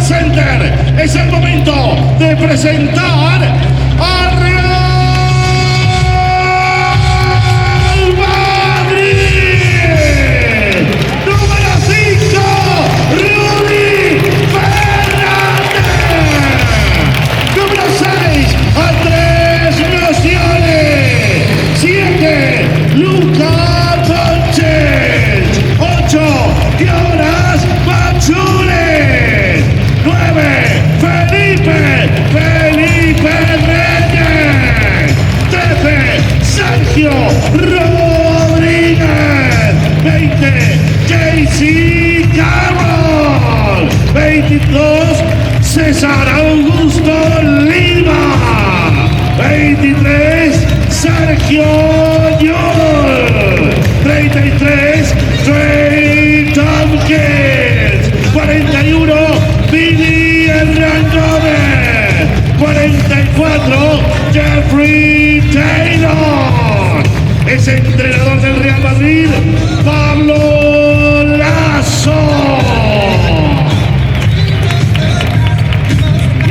Center. Es el momento de presentar a Real Madrid. Número 5, Rudy Fernández. Número 6, Andrés Naciones. 7, Luka Doncic. 8, Jonas Valanciunas. 9, Felipe Reyes. 13, Sergio Rodríguez. 20, JC Carroll. 22, César Augusto Lima. 23, Sergio Llull. 33, Trey Tompkins. 41, Billy Hernández. 44, Jeffrey Taylor. Es entrenador del Real Madrid, Pablo